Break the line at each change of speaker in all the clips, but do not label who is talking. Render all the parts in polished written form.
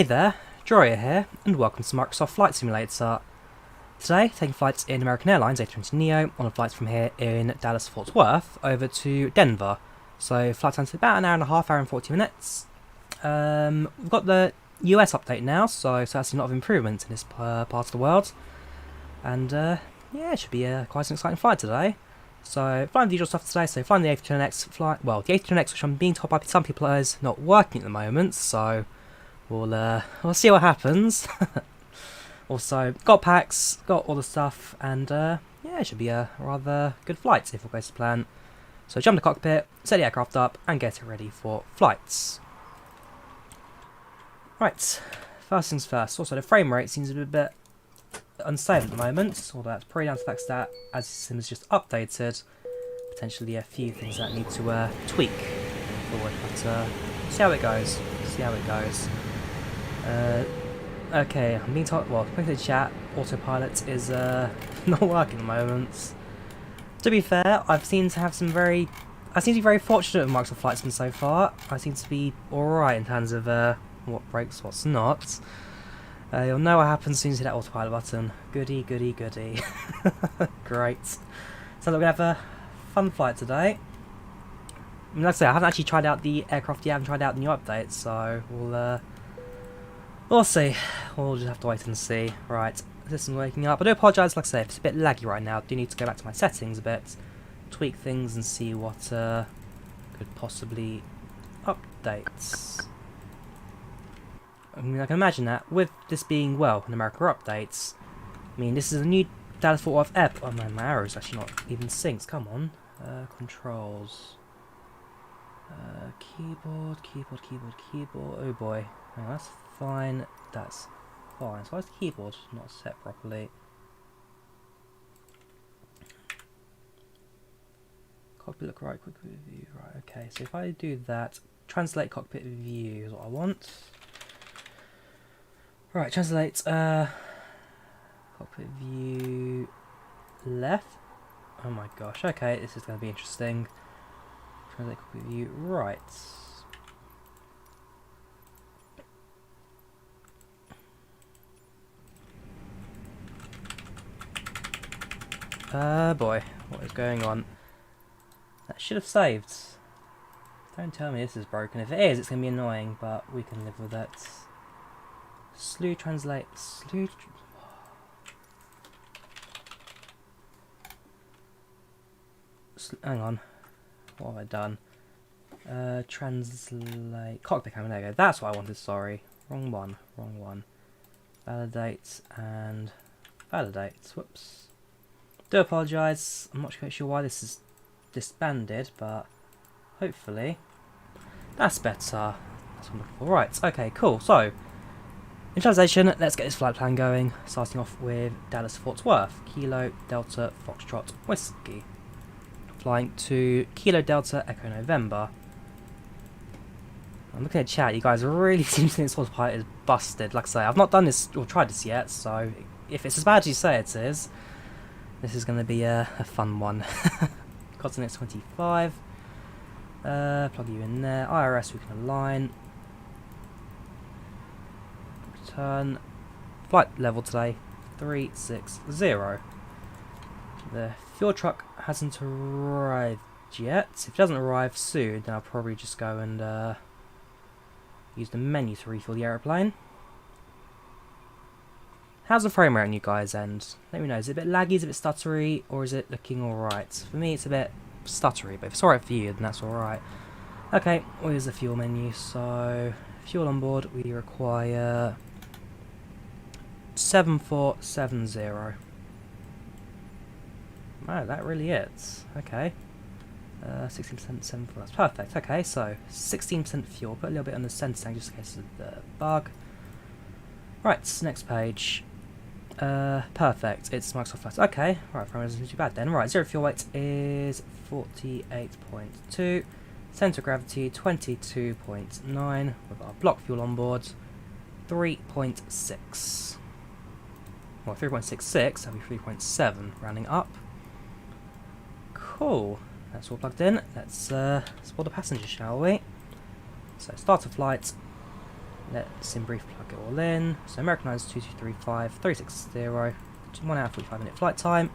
Hey there, Joria here, and welcome to Microsoft Flight Simulator. Today, taking flights in American Airlines A32NX on a flight from here in Dallas Fort Worth over to Denver. So flight time is about an hour and a half, hour and 40 minutes. We've got the US update now, so that's a lot of improvements in this part of the world. And yeah, it should be quite an exciting flight today. So flying the usual stuff today, so flying the A32NX flight, well, the A32NX, which I'm being told by some people is not working at the moment, so we'll see what happens. Also, got PACX, got all the stuff, and yeah, it should be a rather good flight if all goes to plan. So jump in the cockpit, set the aircraft up, and get it ready for flights. Right, first things first. Also, the frame rate seems a bit unstable at the moment, although that's probably down to the fact that as the system is just updated, potentially a few things that need to tweak forward. But see how it goes. See how it goes. Okay, I'm being told, well, quickly chat, autopilot is not working at the moment. To be fair, I seem to be very fortunate with Microsoft Flight Sim so far. I seem to be alright in terms of what breaks, what's not. You'll know what happens as soon as you hit that autopilot button. Goody, goody, goody. Great. Sounds like we're going to have a fun flight today. I mean, like I say, I haven't actually tried out the aircraft yet, I haven't tried out the new update, so we'll see. We'll just have to wait and see. Right, system's waking up. I do apologise, like I say, if it's a bit laggy right now. I do need to go back to my settings a bit, tweak things and see what could possibly update. I mean, I can imagine that with this being, well, an American updates. I mean, this is a new Dallas Fort Worth airport. Oh man, my arrow's actually not even synced. Come on. Controls. Keyboard. Oh boy. Hang on, that's fine. That's fine. So why is the keyboard not set properly? Cockpit look right, quick view. Right, okay. So if I do that, translate cockpit view is what I want. Right, translate cockpit view left. Oh my gosh, okay, this is going to be interesting. Translate cockpit view right. Boy, what is going on? That should have saved. Don't tell me this is broken. If it is, it's going to be annoying, but we can live with it. Slew translate. Hang on. What have I done? Translate. Cockpit camera. There you go. That's what I wanted. Sorry. Wrong one. Validate and validate. Whoops. Do apologise. I'm not quite sure why this is disbanded, but hopefully that's better. That's what I'm looking for. Right. Okay. Cool. So. In translation, let's get this flight plan going, starting off with Dallas Fort Worth, Kilo Delta Foxtrot Whiskey. Flying to Kilo Delta Echo November. I'm looking at chat, you guys really seem to think this autopilot is busted. Like I say, I've not done this or tried this yet, so if it's as bad as you say it is, this is going to be a fun one. Coordinates 25. Plug you in there. IRS we can align. Turn flight level today 360. The fuel truck hasn't arrived yet. If it doesn't arrive soon, then I'll probably just go and use the menu to refuel the aeroplane. How's the frame rate on you guys' end? Let me know. Is it a bit laggy, is it a bit stuttery, or is it looking alright? For me it's a bit stuttery, but if it's alright for you, then that's alright. Okay, we'll use the fuel menu. So fuel on board, we require 7470. Wow, that really is. Okay. 16% 74, that's perfect. Okay, so 16% fuel. Put a little bit on the center tank just in case of the bug. Right, next page. Perfect. It's Microsoft Flight. Okay, right, frame isn't too bad then. Right, zero fuel weight is 48.2. Center of gravity 22.9. We've got our block fuel on board 3.6. Well, 3.66, that'll be 3.7, rounding up. Cool. That's all plugged in. Let's board the passengers, shall we? So, start a flight. Let's in brief plug it all in. So American Airlines 2235, 360, 1 hour 45 minute flight time.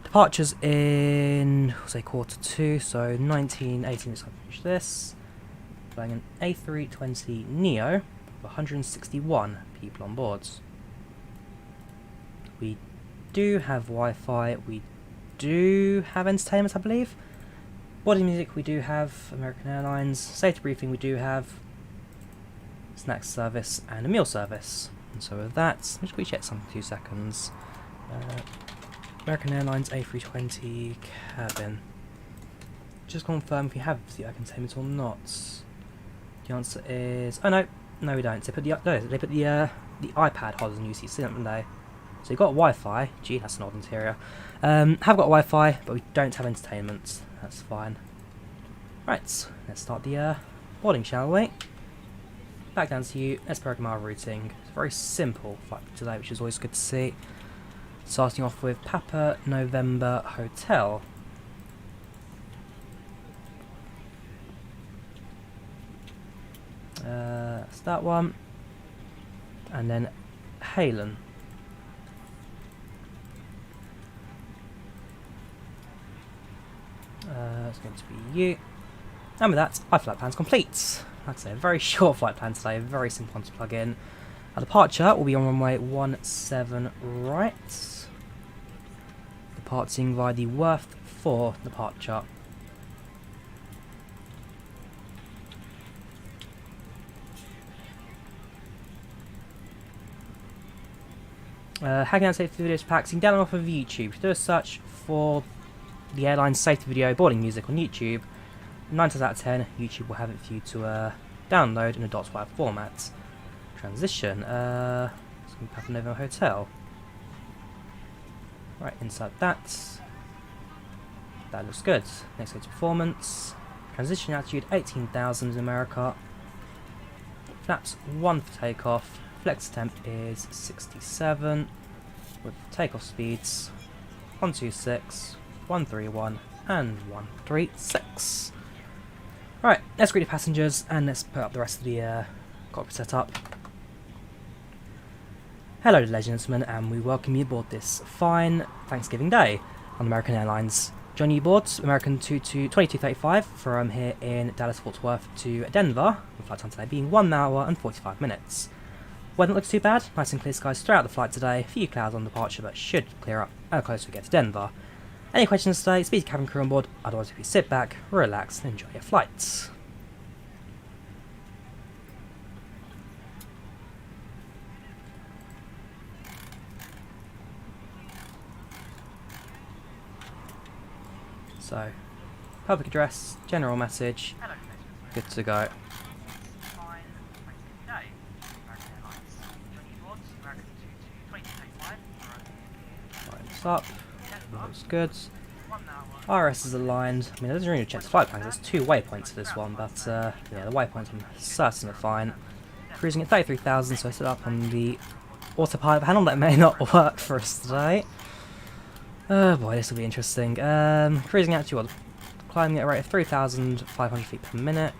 Departures in, say, Q2, so 19, 18 minutes I'll finish this. Flying an A320neo with 161 people on board. We do have Wi-Fi, we do have entertainment, I believe. Body music we do have, American Airlines. Safety briefing we do have. Snacks service and a meal service. And so with that, let's quickly check something for 2 seconds. American Airlines A320 cabin. Just confirm if you have the entertainment or not. The answer is, oh no we don't. They put the iPad holders in UCC, haven't they? So you've got Wi-Fi. Gee, that's an odd interior. Have got Wi-Fi, but we don't have entertainment. That's fine. Right, let's start the boarding, shall we? Back down to you. Let's program our routing. It's a very simple flight today, which is always good to see. Starting off with Papa November Hotel. That's that one. And then Halen. It's going to be you. And with that, our flight plan's complete. Like I say, a very short flight plan today, very simple one to plug in. Our departure will be on runway 17 right. Departing via the Worth 4 departure. Hacking out safety videos packs, you can download off of YouTube. Do a search for the airline's safety video boarding music on YouTube. 9 times out of 10, YouTube will have it for you to download in a .wav format. Transition. It's going to be Papa November Hotel. Right, inside that. That looks good. Next go to performance. Transition altitude 18,000 in America. Flaps 1 for takeoff. Flex temp is 67. With takeoff speeds 126, 131, and 136. Right, let's greet the passengers and let's put up the rest of the cockpit setup. Hello ladies and gentlemen, and we welcome you aboard this fine Thanksgiving Day on American Airlines. Join you aboard American 2235 from here in Dallas Fort Worth to Denver, with flight time today being 1 hour and 45 minutes. Weather looks too bad, nice and clear skies throughout the flight today, a few clouds on departure but should clear up as close as we get to Denver. Any questions today, speak to cabin crew on board, otherwise if you sit back, relax and enjoy your flight. So, public address, general message, good to go. Lines up, looks good. RS is aligned. I mean, it doesn't really check the flight plans, there's 2 waypoints for this one, but yeah, the waypoints I'm certain are fine. Cruising at 33,000, so I set up on the autopilot panel. That may not work for us today. Oh boy, this will be interesting. Cruising altitude, climbing at a rate of 3,500 feet per minute.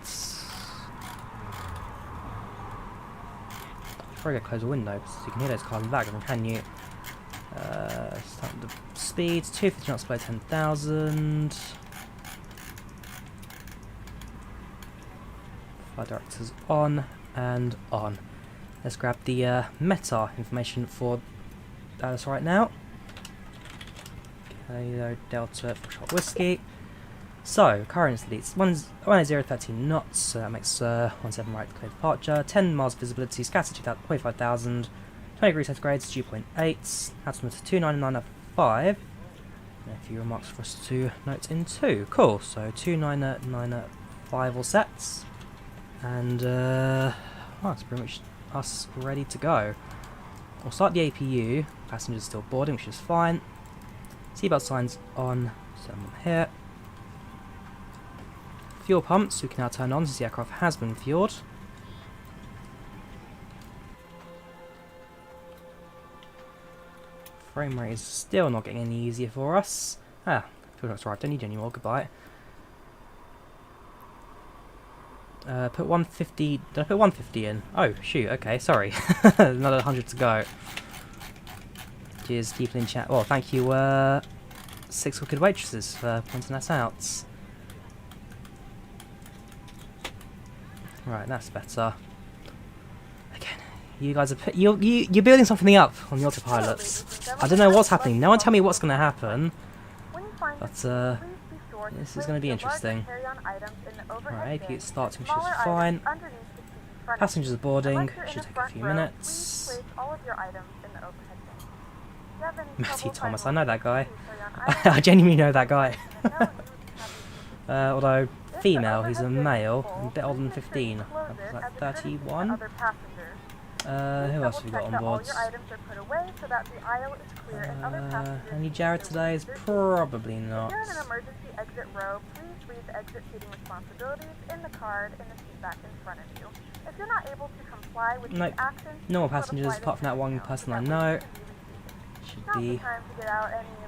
Before I go close the window, because you can hear those cars in the background, can you? Start the speeds, 250 knots below 10,000. Flight directors on and on. Let's grab the METAR information for Dallas right now. Kilo Delta Foxtrot Whiskey. So, currently it's 1013 knots, so that makes 17 right clear departure. 10 miles visibility, scatter 25,000. 20 degrees centigrade, dew point 8. Altimeter 29995. And a few remarks for us to note in too. Cool, so 29995 all sets. And well, that's pretty much us ready to go. We'll start the APU. Passengers still boarding, which is fine. Seatbelt signs on, so I'm here. Fuel pumps we can now turn on since the aircraft has been fueled. Frame rate is still not getting any easier for us. Fuel truck's arrived, don't need any more, goodbye. Put 150. Did I put 150 in? Oh shoot. Okay, sorry. Another 100 to go. Cheers, people in chat. Well, thank you, 6 Wicked Waitresses for pointing us out. Right, that's better. Again, you guys are you're building something up on the autopilots. I don't know what's happening. No one tell me what's going to happen. But this is going to be interesting. Right, AP starting should be fine. Passengers boarding should take a few minutes. Matthew Thomas, I know that guy. I genuinely know that guy. Although female, he's a male, a bit older than 15, like 31. Who else have we got on board? Any Jared today? Is probably not. Nope, no more passengers apart from that one person I know. Should be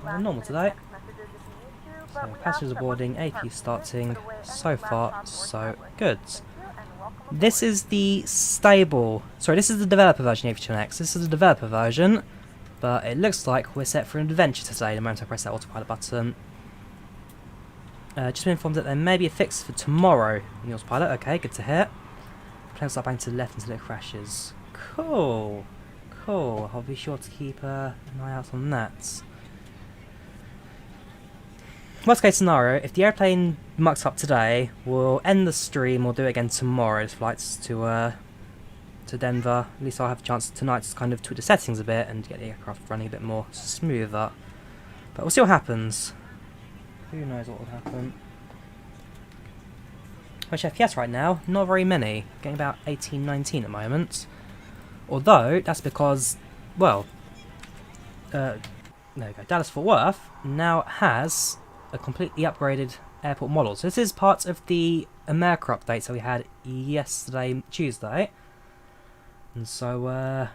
normal today. So passengers are boarding, AP starting. So far, so good. This is the stable. Sorry, this is the developer version of A32NX. This is the developer version, but it looks like we're set for an adventure today. The moment I press that autopilot button. Just been informed that there may be a fix for tomorrow in the autopilot. Okay, good to hear. Plane will start banging to the left until it crashes. Cool. Cool. I'll be sure to keep an eye out on that. Worst case scenario, if the airplane mucks up today, we'll end the stream or do it again tomorrow's flights to Denver. At least I'll have a chance tonight to kind of tweak the settings a bit and get the aircraft running a bit more smoother. But we'll see what happens. Who knows what will happen. Which FPS right now, not very many. Getting about 18, 19 at the moment. Although, that's because, well, there we go. Dallas-Fort Worth now has a completely upgraded airport model. So this is part of the America updates that we had yesterday, Tuesday. And so,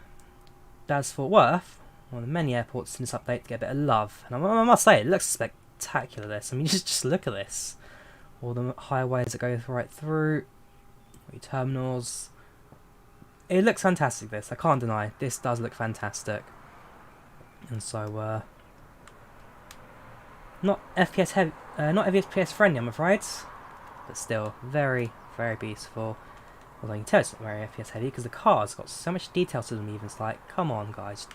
Dallas-Fort Worth, one of the many airports in this update, get a bit of love. And I must say, it looks spectacular, this. I mean, just look at this. All the highways that go right through, terminals. It looks fantastic, this. I can't deny. This does look fantastic. And so, not FPS heavy, not FPS friendly, I'm afraid, but still very, very beautiful. Although you can tell it's not very FPS heavy because the car's got so much detail to them. Even it's like, come on, guys,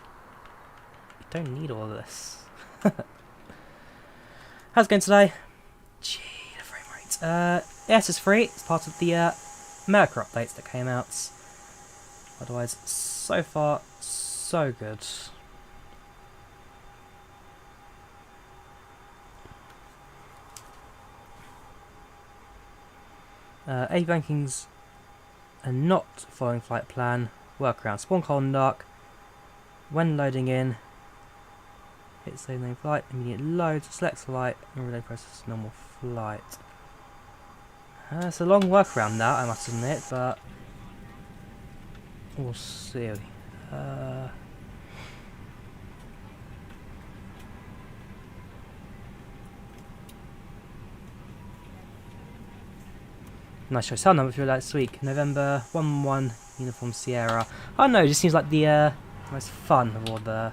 you don't need all of this. How's it going today? Gee, the frame rate. Yes, it's free. It's part of the America updates that came out. Otherwise, so far, so good. A bankings are not following flight plan. Workaround. Spawn column dark. When loading in, hit save name flight. Immediate load. Select flight. And relay process normal flight. It's a long workaround that, I must admit, but we'll see. Nice choice. Cell number for last week. November 11 Uniform Sierra. Oh no, it just seems like the most fun of all the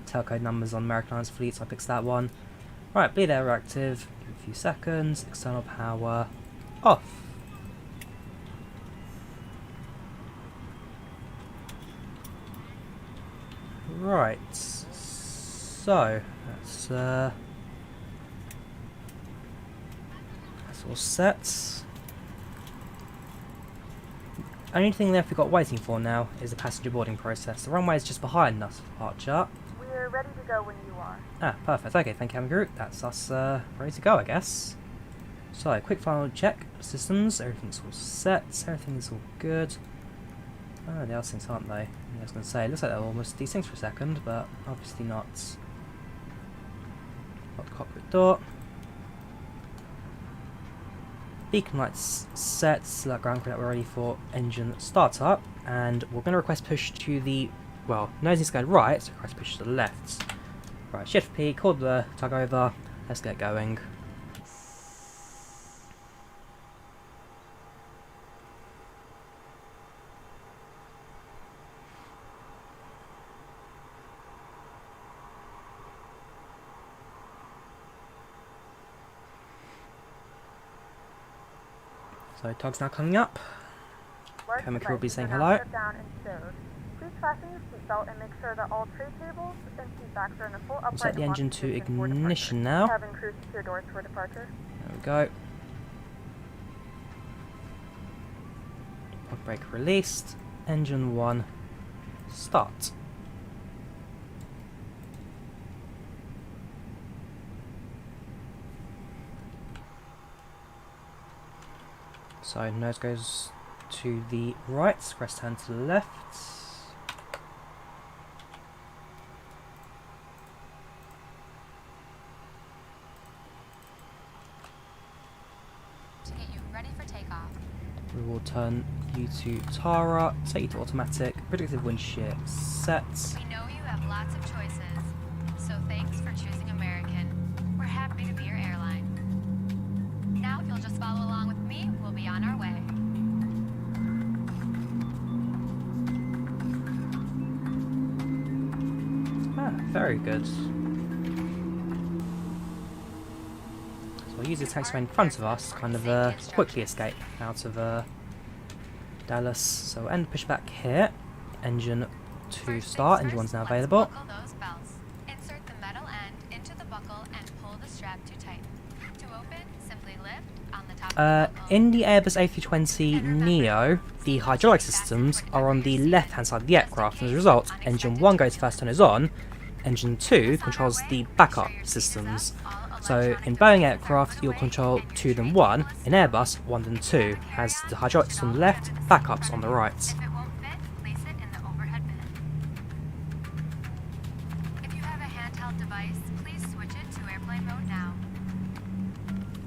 tailcode numbers on American Airlines fleets. I picked that one. Right, bleed air active. Give it a few seconds. External power off. Right. So that's all set. Only thing left we've got waiting for now is the passenger boarding process. The runway is just behind us for departure.
We're ready to go when you are.
Ah, perfect. Okay, thank you, Hamguru. That's us ready to go, I guess. So, quick final check. Systems, everything's all set. Everything is all good. Oh, the other things aren't they? I was going to say, it looks like they're almost desynced for a second, but obviously not. Lock the cockpit door. Beacon lights set, select ground crew that we're ready for engine startup, and we're going to request push to the, well, nose needs to go right, so request push to the left. Right, shift P, call the tug over, let's get going. So Tug's now coming up.
Large
Chemical will be
devices
saying
are now
hello.
set down and stowed. Please fasten your seatbelt and make sure that all tray tables and seat backs are in a full upright
We'll set the
and locked
engine to
position for
ignition
departure.
now.
Cabin crew secure doors for departure.
There we go. Park brake released. Engine 1. Start. So nose goes to the right, crest hand to the left.
To get you ready for takeoff.
We will turn you to Tara, set you to automatic, predictive wind shear set.
We know you have lots of choices, so thanks for choosing American. We're happy to be your airline. Now, if you'll just follow along with me, we'll be on our way.
Ah, very good. So we'll use the taxiway in front of us, kind of quickly escape out of Dallas. So end pushback here. Engine to start. Engine 1's now available.
Buckle those belts. Insert the metal end into the buckle and pull the strap too tight. To open, simply lift on the top of the buckle.
In the Airbus A320neo, the hydraulic systems are on the left-hand side of the aircraft, and as a result, engine 1 goes first and is on, engine 2 controls the backup systems. So in Boeing aircraft, you'll control 2 then 1, in Airbus, 1 then 2, as the hydraulics on the left, backups on the right.
If it won't fit, place it in the overhead bin. If you have a handheld device, please switch it to airplane mode now.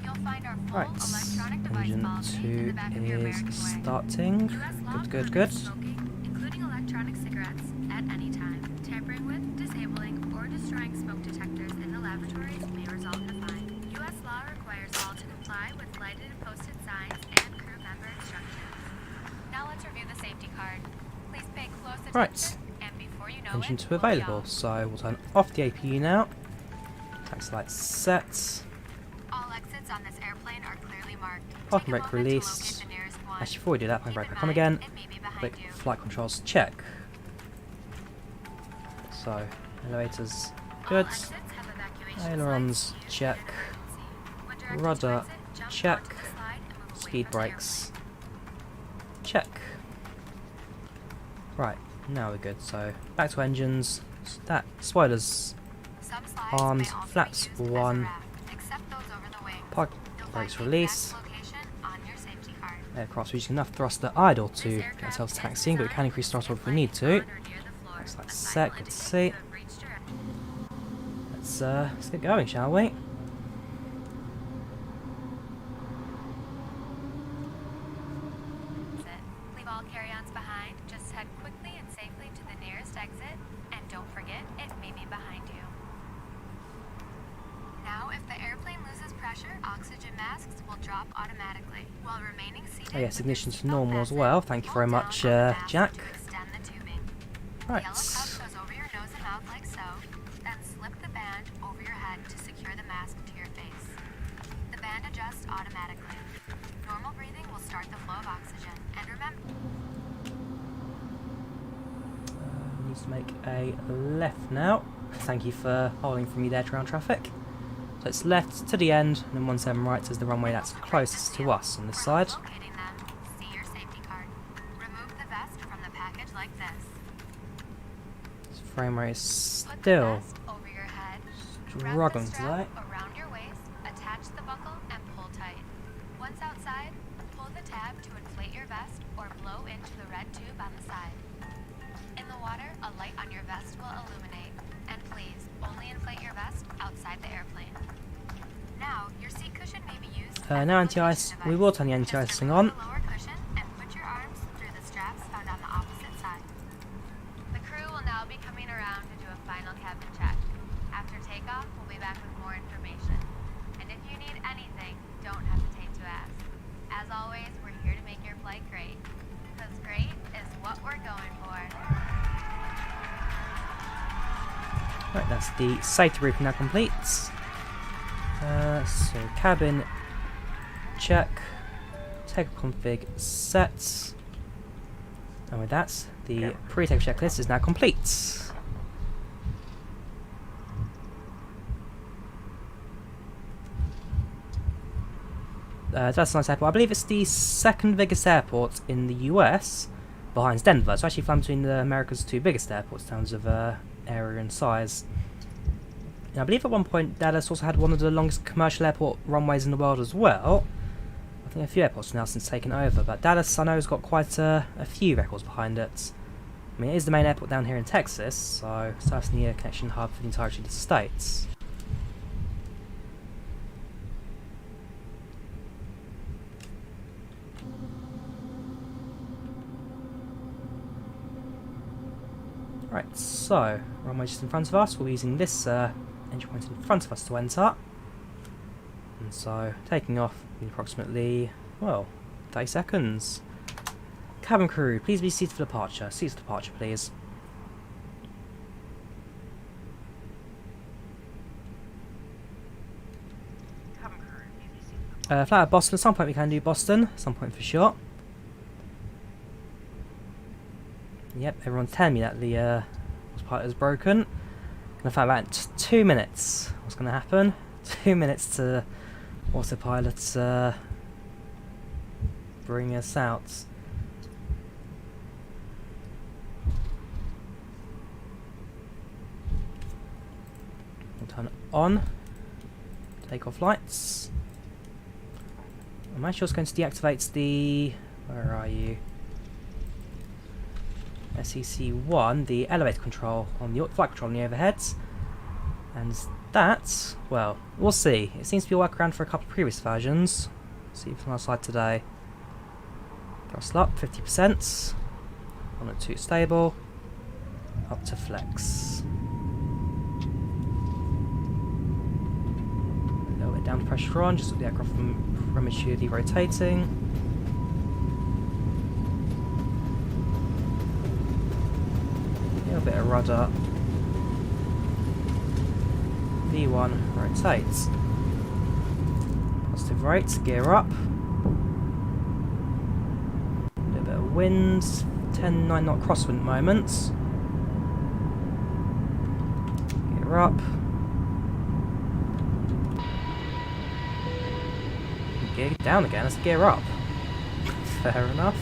You'll find our full
Right,
electronic device
engine
policy in
2
the back of your
is
American way.
starting.
US law
Good, good, good.
prohibits smoking, including electronic cigarettes, at any time. Tampering with, disabling, or destroying smoke detectors in the laboratories may result in a fine. US law requires all to comply with lighted and posted signs and crew member instructions. Now let's review the safety card. Please pay close attention,
Right.
and before you know
Engine
it,
2
we'll be
available,
off.
so we'll turn off the APU now. Taxi lights set.
All exits on this airplane are clearly marked.
Parking
Take a
brake
moment to
released.
locate the nearest one.
Actually, before we do that, parking
Keep
brake
in
back on
mind,
again.
it may be behind
Click
you.
flight controls check. So, elevators good.
All exits have evacuation
Ailerons
signs used
check.
in emergency. When directed to
Rudder
exit, jump
check.
onto the slide and move away
Speed
from the
brakes check. Right, now we're good. So, back to engines. That spoilers.
airplane. Some slides
Armed,
may also
flaps
be used as a
1.
rack, except those over the wing.
Park
You'll find
brakes
the
release.
exact location on your safety card.
Aircraft's reaching enough thruster idle to
This
get
aircraft
ourselves
is
taxiing, but we can
designed
increase
to
throttle if we
stand
need to.
on or near the floor.
Looks like
A
set,
sign will
good to
indicate
see.
you have reached your
Let's get going, shall we?
exit. Leave all carry-ons behind. Just head quickly and safely to the nearest exit, and don't forget, it may be behind you. Now, if the airplane loses pressure, oxygen masks will drop automatically, while remaining seated.
Oh yes,
with
ignition
your
to
seatbelt
normal as
fastened,
well. Thank you
pull
very
down
much,
on the mask
Jack.
to extend the tubing.
Right.
The yellow cup goes over your nose and mouth like so, then slip the band over your head to secure the mask to your face. The band adjusts automatically. Normal breathing will start the flow of oxygen. And remember,
Needs to make a left now. Thank you for holding for me there, ground traffic. So it's left to the end, and then 17 right is the runway that's closest to us on this side.
locating them, see your safety card. Remove the vest from the package like this.
This frame rate is
Put the
still
vest over your head.
struggling
Wrap the strap
today.
around your waist, attach the buckle, and pull tight. Once outside, pull the tab to inflate your vest or blow into the red tube on the side. In the water, a light on your vest will illuminate. And please, only inflate your vest outside the airplane. Now, your seat cushion may be used as a
Now anti-ice.
flotation
We
device.
will turn the
Just
anti-icing
remove
on.
the lower cushion and put your arms through the straps found on the opposite side. The crew will now be coming around to do a final cabin check. After takeoff, we'll be back with more information. And if you need anything, don't hesitate to ask. As always, we're here to make your flight great. Because great is what we're going for.
Right, that's the safety briefing now complete. So cabin check, take a config set. And with that, the pre-take checklist is now complete. That's a nice airport. I believe it's the second biggest airport in the US, behind Denver. So actually flying between America's two biggest airports in terms of area and size. And I believe at one point Dallas also had one of the longest commercial airport runways in the world as well. I think a few airports have now since taken over, but Dallas I know has got quite a few records behind it. I mean, it is the main airport down here in Texas, so it's certainly a connection hub for the entirety of the states. Right, so runway just in front of us. We'll be using this entry point in front of us to enter. And so taking off in approximately, well, 30 seconds. Cabin crew, please be seated for departure. Seats for departure, please. Fly out of Boston. At some point we can do Boston. At some point for sure. Yep, everyone's telling me that the pilot is broken. Gonna find out in 2 minutes what's gonna happen. 2 minutes to autopilot bring us out. We'll turn it on. Take off lights. I'm actually also going to deactivate the... where are you? SEC1, the elevator control on the flight control on the overheads, and that, well, we'll see. It seems to be a workaround for a couple of previous versions. See from our side today. Throttle up 50%, on at 2 stable, up to flex. A little bit down to pressure on, just with the aircraft prematurely rotating. A bit of rudder. V1 rotates. Positive rates, gear up. A little bit of wind, 10-9 knot crosswind moments. Gear up. Gear down again, let's gear up. Fair enough.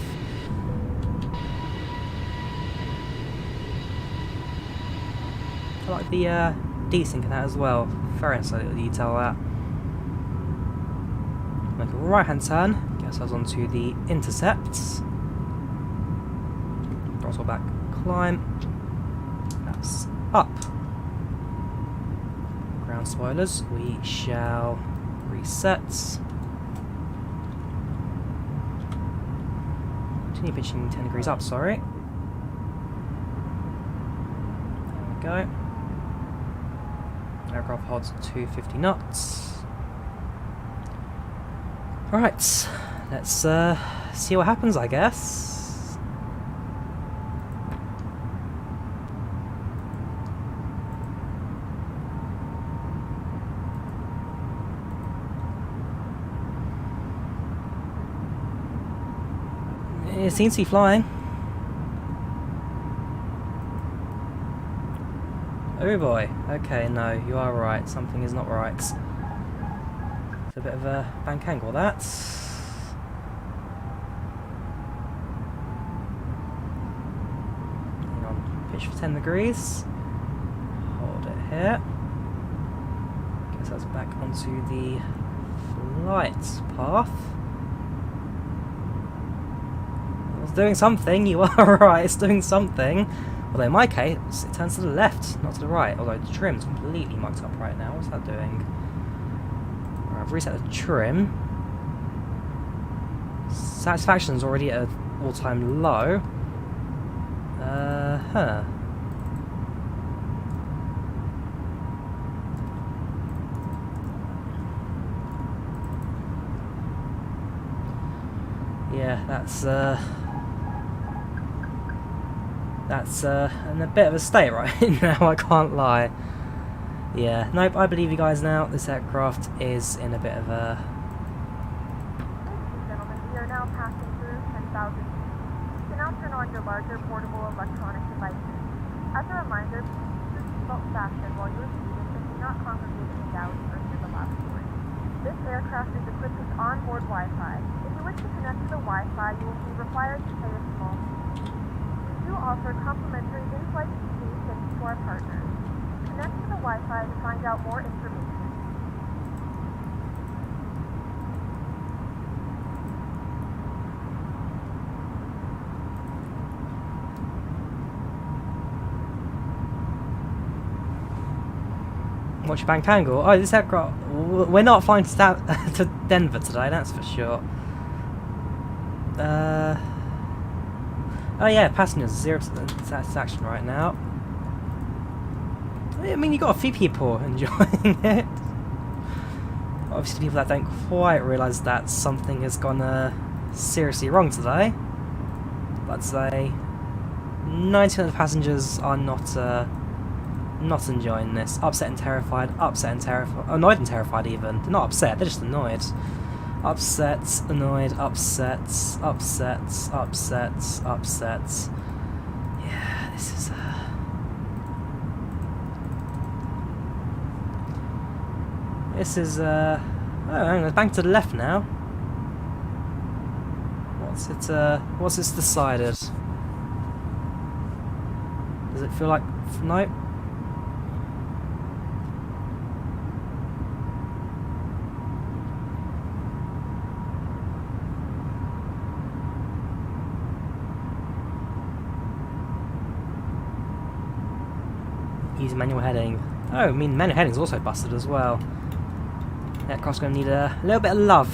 I like the desync in that as well. Very nice little detail that. Make a right hand turn, get ourselves onto the intercepts. Throttle back, climb. That's up. Ground spoilers, we shall reset. Continue pitching 10 degrees up, sorry. There we go. Aircraft holds 250 knots. Alright, let's see what happens, I guess. It seems to be flying. Oh boy, okay, no, you are right, something is not right. It's a bit of a bank angle, that. Hang on, pitch for 10 degrees. Hold it here. Guess that's back onto the flight path. It's doing something, you are right, it's doing something. Although in my case, it turns to the left, not to the right. Although the trim's completely mucked up right now. What's that doing? Right, I've reset the trim. Satisfaction's already at an all-time low. Yeah, that's in a bit of a state right now, I can't lie. Yeah, nope, I believe you guys now. This aircraft is in a bit of a...
Ladies and gentlemen, we are now your larger portable electronic devices. As a reminder, please keep your seatbelt fastened while you are seated and do not congregate in the galley or near the lavatory. This aircraft is equipped with onboard Wi-Fi. If you wish to connect to the Wi-Fi, you will be required to pay a small fee. We do offer complimentary in-flight TV thanks to our partners. Connect to the Wi-Fi to find out more information.
Watch your bank angle. Oh, this aircraft. We're not flying to Denver today, that's for sure. Oh yeah, passengers 0 satisfaction right now. I mean, you got a few people enjoying it. Obviously, people that don't quite realise that something has gone seriously wrong today. But I'd say 90% of the passengers are not enjoying this. Upset and terrified, annoyed and terrified even. They're not upset, they're just annoyed. Upset, annoyed, upset. Yeah, this is oh, hang on, bank to the left now. What's it decided? Does it feel like nope? Use manual heading. Oh, I mean, manual heading's also busted as well. Aircraft's going to need a little bit of love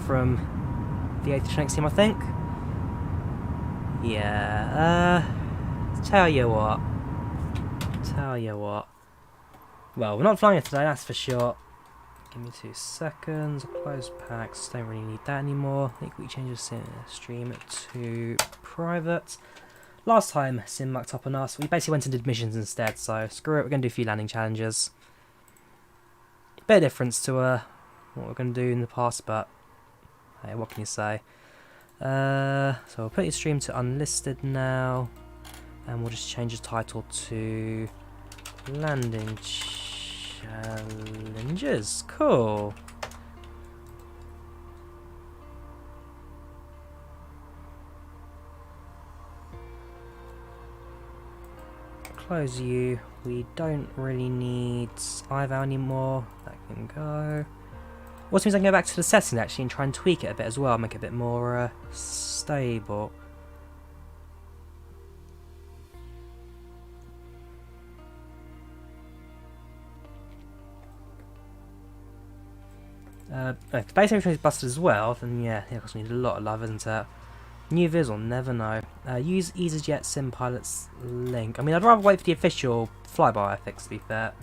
from the A32NX team, I think. Yeah, tell you what. Well, we're not flying it today, that's for sure. Give me 2 seconds. Close packs. Don't really need that anymore. I think we change the stream to private. Last time Sim mucked up on us, we basically went and did missions instead, so screw it, we're going to do a few landing challenges. Bit of difference to what we're going to do in the past, but hey, what can you say? So we'll put your stream to unlisted now, and we'll just change the title to landing challenges. Cool. Close you. We don't really need IVAO anymore. That can go. Also means I can go back to the settings actually and try and tweak it a bit as well, make it a bit more stable. If base everything is busted as well, then yeah, of course we need a lot of love, isn't it? New viz will never know. Use EasyJet Sim Pilot's link. I mean, I'd rather wait for the official FlyByWire fix, to be fair.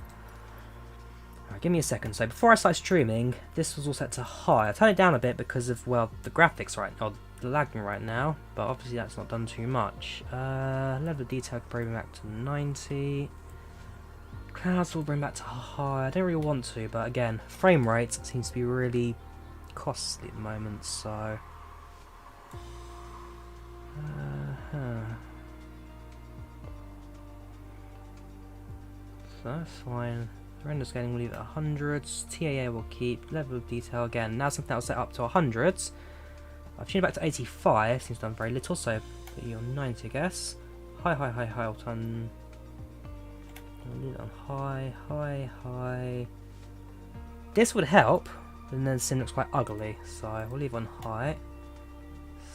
Alright, give me a second. So before I start streaming, this was all set to high. I turned it down a bit because of, well, the graphics right now, the lagging right now, but obviously that's not done too much. Level of detail can bring back to 90. Clouds will bring back to high. I don't really want to, but again, frame rate seems to be really costly at the moment, so... So that's fine. Render scaling will leave it at 100s. TAA will keep. Level of detail again. Now something I'll set up to 100s. I've tuned it back to 85. Seems done very little, so put you on 90, I guess. High. I'll turn. I'll leave it on high. This would help, and then the sim looks quite ugly, so we'll leave on high.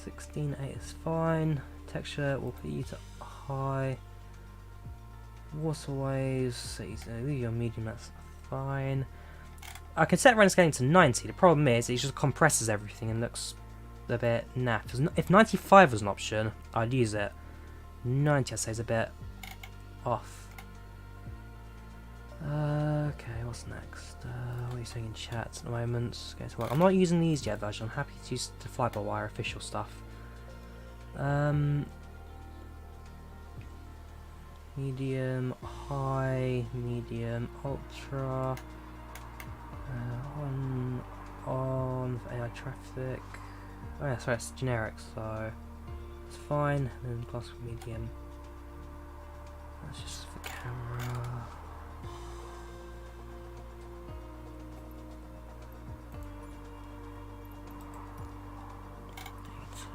16.8 is fine. Texture, we'll put you to high. Waterways, leave your medium, that's fine. I can set render scaling to 90. The problem is it just compresses everything and looks a bit naff. If 95 was an option, I'd use it. 90 I'd say is a bit off. Okay, what's next? What are you saying in chat at the moment? Go to work. I'm not using the EasyJet version, I'm happy to use the FlyByWire official stuff. Medium, high, medium, ultra, on for AI traffic. Oh yeah, sorry, it's generic, so It's fine. And then classical medium. That's just for camera. Data.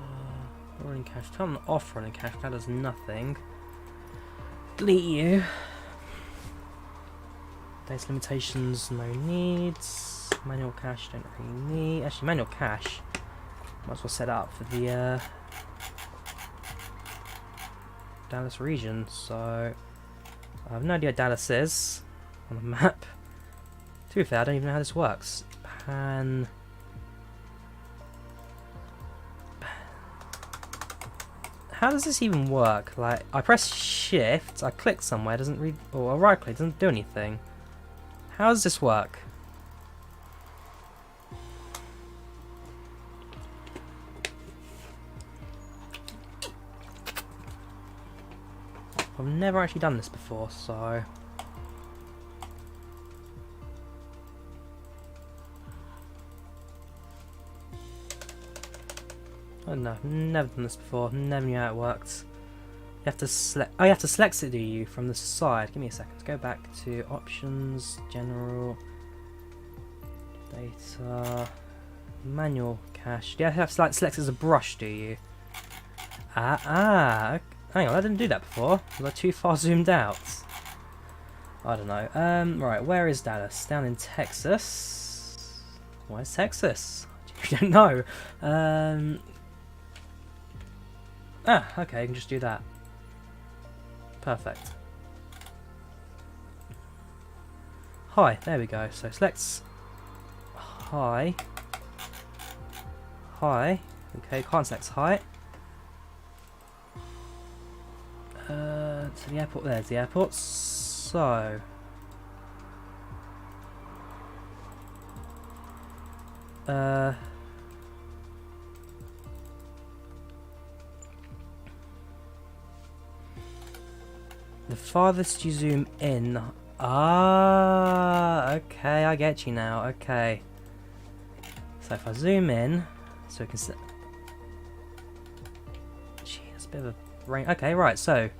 Running cache. Turn off running cache. That does nothing. Delete you. Data limitations, no needs. Manual cache, don't really need. Actually, manual cache. Might as well set up for the Dallas region. So I have no idea what Dallas is on the map. To be fair, I don't even know how this works. Pan. How does this even work? Like, I press shift, I click somewhere, doesn't read, or I right click, doesn't do anything. How does this work? I've never actually done this before, so I don't know. Never done this before. Never knew how it worked. You have to select. Oh, you have to select it, do you, from the side? Give me a second. Let's go back to options, general, data, manual cache. You have to select as a brush, do you? Okay. Hang on, I didn't do that before. Was I too far zoomed out? I don't know. Right, where is Dallas? Down in Texas. Where's Texas? I don't know. Okay, I can just do that. Perfect. Hi, there we go. So select hi. Hi. Okay, can't select hi. To the airport, there's the airport. So the farthest you zoom in. Okay, I get you now. Okay. So if I zoom in, so we can see. Gee, that's a bit of a range. Okay, right, so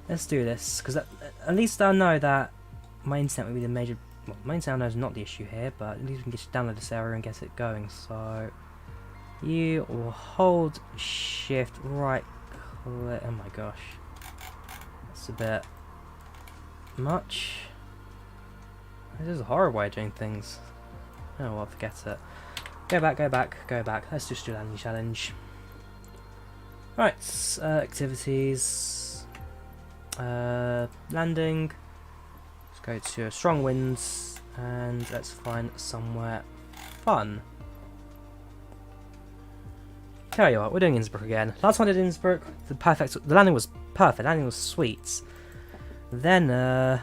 let's do this, because at least I know that my internet will be the major. Well, my internet I know is not the issue here, but at least we can just download this area and get it going. So you will hold shift, right click. Oh my gosh. It's a bit much. This is a horrible way of doing things. Oh well, forget it. Go back, go back, go back. Let's just do landing challenge. Right, activities. Landing. Let's go to strong winds and let's find somewhere fun. Tell you what, we're doing Innsbruck again. Last time I did Innsbruck, the landing was perfect, the landing was sweet. Then, then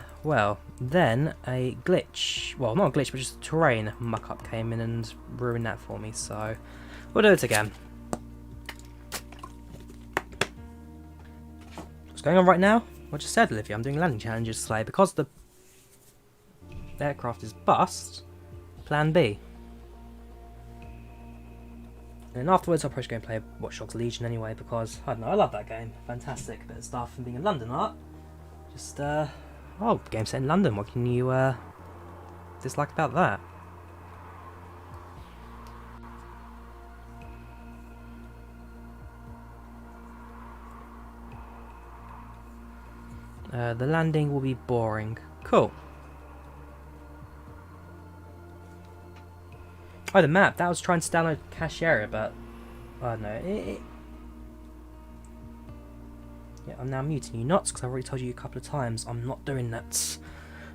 a glitch, well not a glitch but just a terrain muck-up came in and ruined that for me, so we'll do it again. What's going on right now? Well, I just said, Olivia, I'm doing landing challenges today because the aircraft is bust. Plan B. And then afterwards I'll probably go and play Watch Dogs Legion anyway because, I don't know, I love that game. Fantastic bit of stuff, and being in London art. Just, oh, game set in London, what can you, dislike about that? The landing will be boring. Cool. Oh, the map. That was trying to download cache area, but I don't know. Yeah, I'm now muting you not because I've already told you a couple of times I'm not doing that.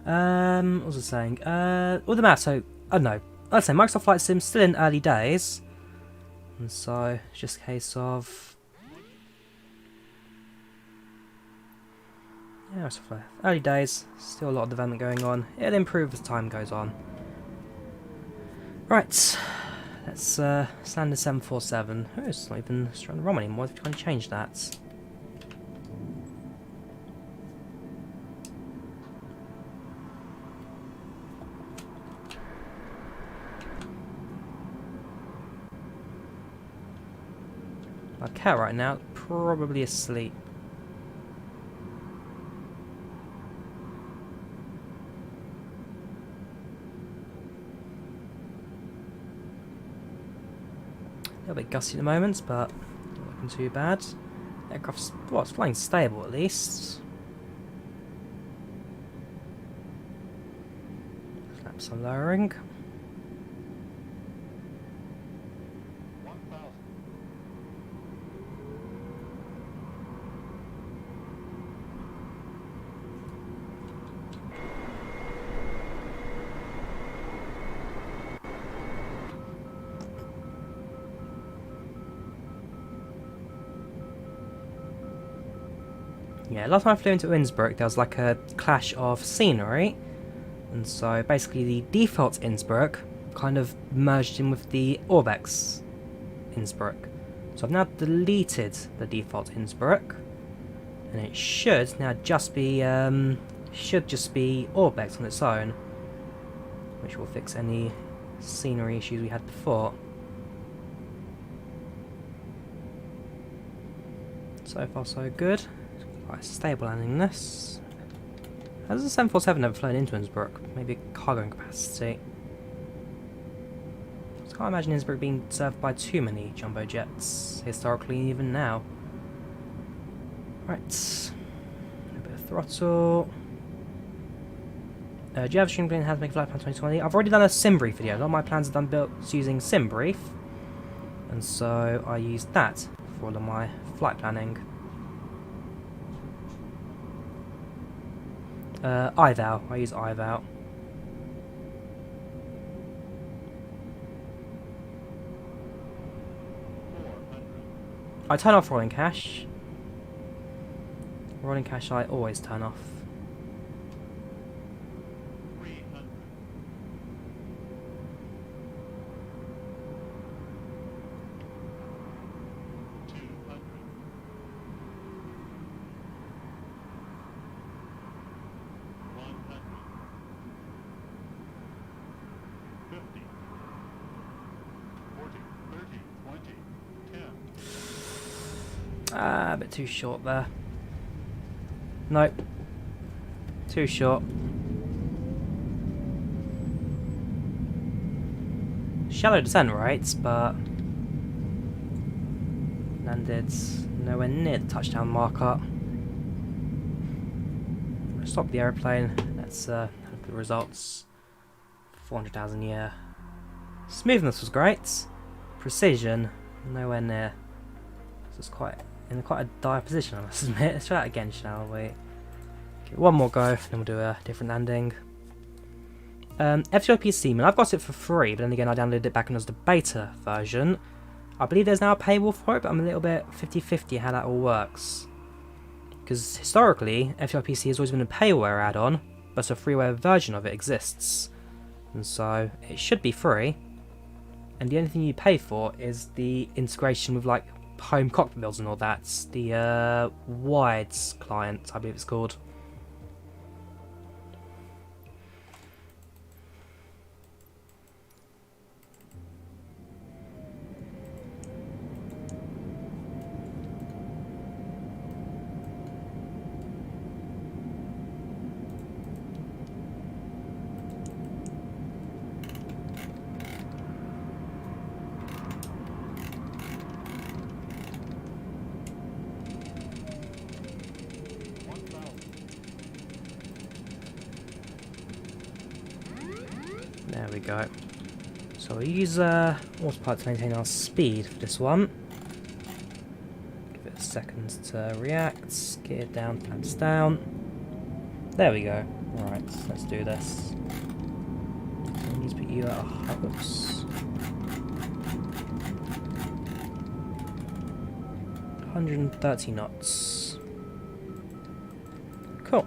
What was I saying? Well, the map. So I don't know. I'd say Microsoft Flight Sim still in early days, and so it's just a case of. Yeah, early days, still a lot of development going on. It'll improve as time goes on. Right, let's land a 747. Oh, it's not even straight on the ROM anymore. I've kind of changed that. My cat right now, probably asleep. A little bit gusty at the moment, but not looking too bad. Aircraft's, well, it's flying stable at least. Flaps are lowering. Yeah, last time I flew into Innsbruck there was like a clash of scenery, and so basically the default Innsbruck kind of merged in with the Orbex Innsbruck. So I've now deleted the default Innsbruck, and it should now just be Orbex on its own, which will fix any scenery issues we had before. So far so good. Quite stable landing this. Has the 747 ever flown into Innsbruck? Maybe cargo capacity. I can't imagine Innsbruck being served by too many jumbo jets, historically even now. Right, a bit of throttle. Do you have a stream plan how to make a flight plan 2020? I've already done a SimBrief video. A lot of my plans are done built using SimBrief, and so I used that for all of my flight planning. IVAO. I use IVAO. I turn off rolling cache. Rolling cache I always turn off. A bit too short there. Nope. Too short. Shallow descent rates, but landed nowhere near the touchdown marker. Stop the aeroplane. Let's have the results. 400,000 a year. Smoothness was great. Precision, nowhere near. This is quite in quite a dire position, I must admit. Let's try that again, shall we? Okay, one more go, then we'll do a different landing. FTOP Seaman, I've got it for free, but then again I downloaded it back when it was the beta version. I believe there's now a paywall for it, but I'm a little bit 50-50 how that all works. Because historically, FTOPC has always been a payware add-on, but a freeware version of it exists. And so, it should be free. And the only thing you pay for is the integration with like home cockpit builds and all that. The Wides client, I believe it's called. There we go. So we use autopilot to maintain our speed for this one. Give it a second to react. Gear down, flaps down. There we go. Right, let's do this. So we need to put you at oops. 130 knots. Cool.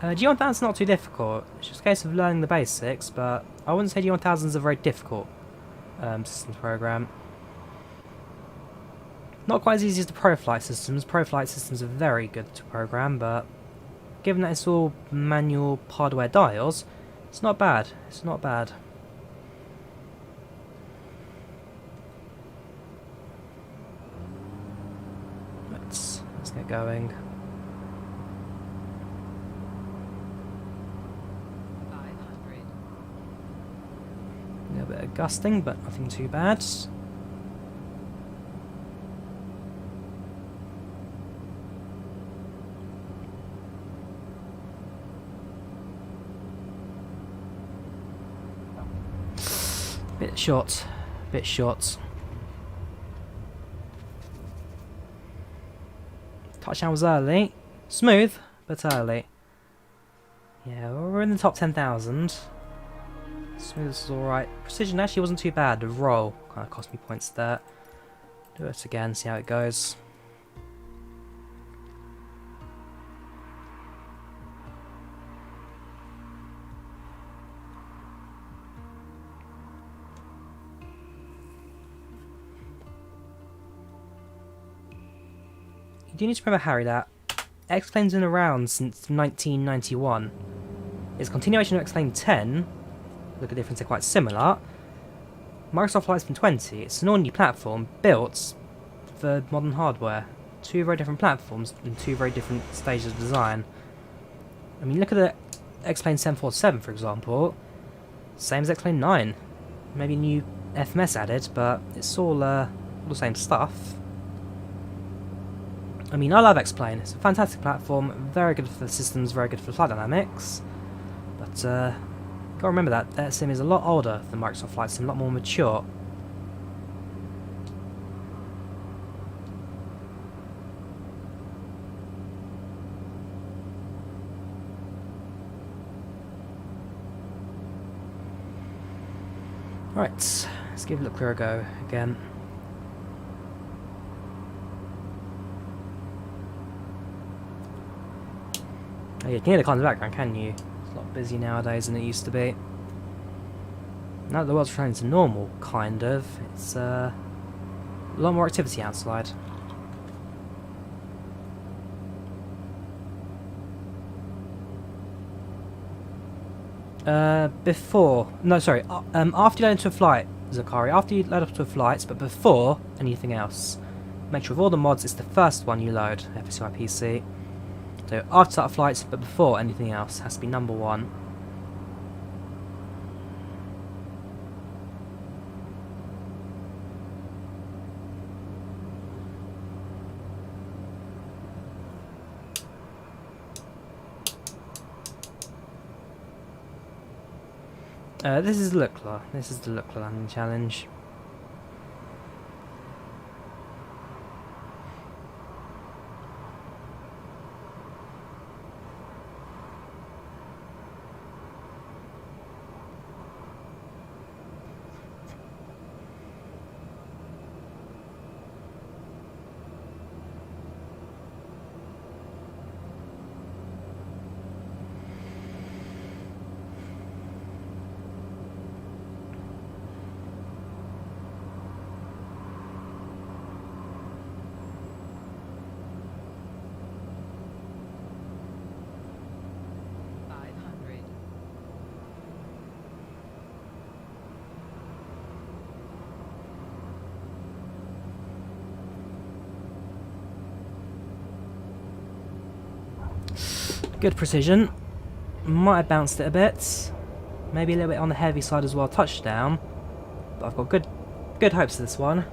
G1000's not too difficult. It's just a case of learning the basics, but I wouldn't say G1000 is a very difficult system to program. Not quite as easy as the ProFlight systems. ProFlight systems are very good to program, but given that it's all manual hardware dials, it's not bad. It's not bad. Let's get going.
500.
A little bit of gusting, but nothing too bad. Bit short, bit short. Touchdown was early, smooth, but early. Yeah, we're in the top 10,000. Smooth is alright. Precision actually wasn't too bad. The roll kind of cost me points there. Do it again, see how it goes. You do need to remember, Harry, that X-Plane's been around since 1991. It's a continuation of X-Plane 10. Look at the difference, they're quite similar. Microsoft Flight Sim 20, it's an all-new platform built for modern hardware. Two very different platforms and two very different stages of design. I mean, look at the X-Plane 747, for example. Same as X-Plane 9. Maybe new FMS added, but it's all the same stuff. I mean, I love X-Plane. It's a fantastic platform, very good for the systems, very good for flight dynamics. But gotta remember that sim is a lot older than Microsoft Flight Sim, a lot more mature. Right, let's give Leclerc a go again. Oh, yeah, you can hear the car in the background, can you? It's a lot busy nowadays than it used to be. Now that the world's returning to normal, kind of, it's a lot more activity outside. After you load into a flight, Zakari, after you load up to a flight, but before anything else. Make sure with all the mods it's the first one you load, FSUI PC. So after start of flights, but before anything else, has to be number one. This is Lukla. This is the Lukla landing challenge. Good precision. Might have bounced it a bit. Maybe a little bit on the heavy side as well. Touchdown. But I've got good hopes for this one.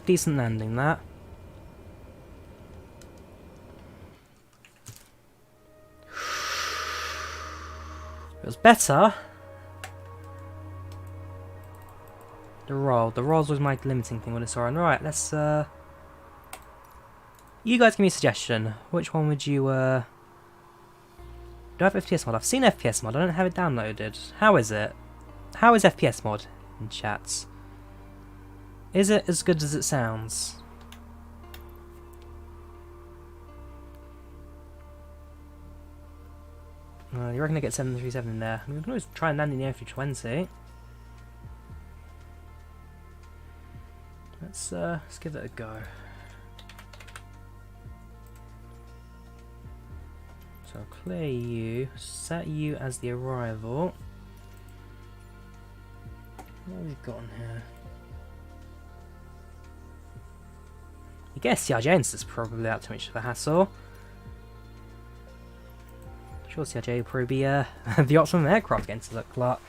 Decent landing, that. It was better. The rolls was my limiting thing with this one. Right, let's you guys give me a suggestion. Which one would you, do I have FPS mod? I've seen FPS mod, I don't have it downloaded. How is it? How is FPS mod in chats? Is it as good as it sounds? You reckon I get 737 in there? I mean, we can always try and land in the A320. Let's give it a go. So I'll clear you, set you as the arrival. What have we got on here? I guess CRJ is probably without too much of a hassle. Sure, CRJ will probably be the optimum aircraft getting to the clock.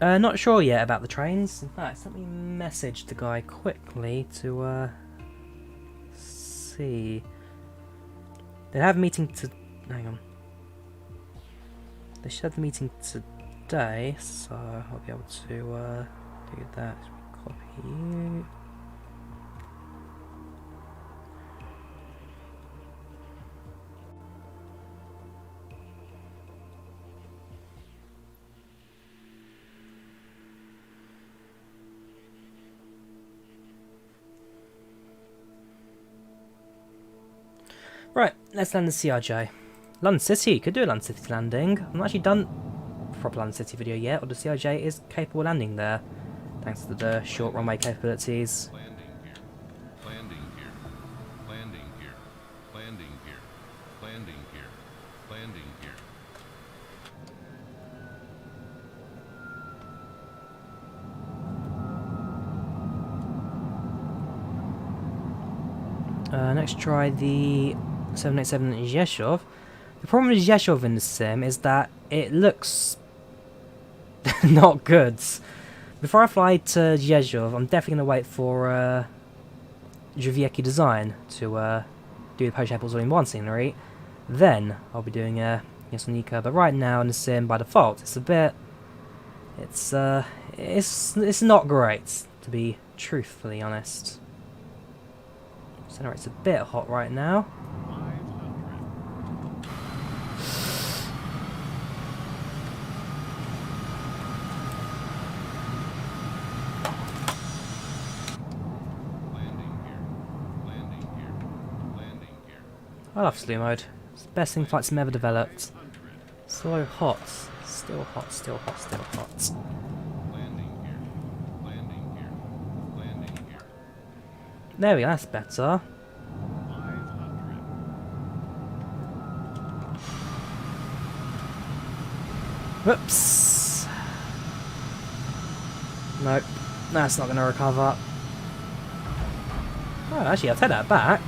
Not sure yet about the trains. In fact, let me message the guy quickly to see. They have a meeting to. Hang on. They should have the meeting today, so I'll be able to do that. Copy you. Right, let's land the CRJ. London City, could do a London City landing. I've not actually done a proper London City video yet, or the CRJ is capable of landing there, thanks to the short runway capabilities.
Landing gear. Landing gear. Landing gear. Landing gear. Landing gear. Landing gear.
Next try the 787 Zheshov. The problem with Zheshov in the sim is that it looks not good. Before I fly to Zheshov, I'm definitely going to wait for Joviecki Design to do the post airports all in one scenery. Then I'll be doing Yasonika. But right now in the sim, by default, it's a bit. It's not great, to be truthfully honest. Center rate's a bit hot right now.
500. Landing gear. Landing gear. Landing gear.
I love slew mode. It's the best thing flights have ever developed.
500.
So hot. Still hot, still hot, still hot.
Landing gear. Landing gear. Landing gear.
There we go, that's better.
500.
Whoops. Nope, that's not going to recover. Oh, actually, I'll take that back.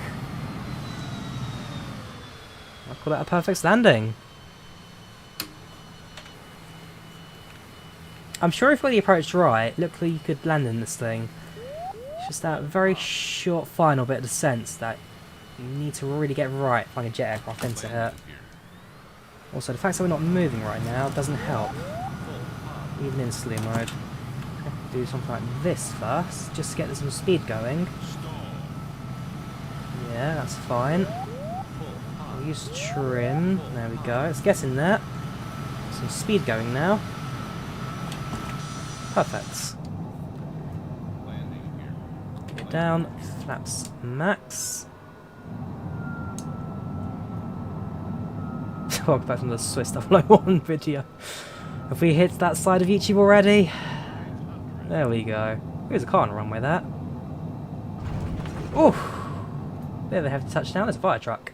I'll call that a perfect landing. I'm sure if we got the approach right, it looked like you could land in this thing. It's just that very short final bit of descent that you need to really get right flying a jet aircraft into it. Also, the fact that we're not moving right now doesn't help, even in slew mode. I have to do something like this first, just to get some speed going. Yeah, that's fine. I'll use trim. There we go. Let's get in there. Some speed going now. Perfect. Get down. Flaps max. Welcome back from the Swiss 001 video. Have we hit that side of YouTube already? There we go. There's a car on the runway there. Oof! Bit of a hefty touchdown. There's a fire truck.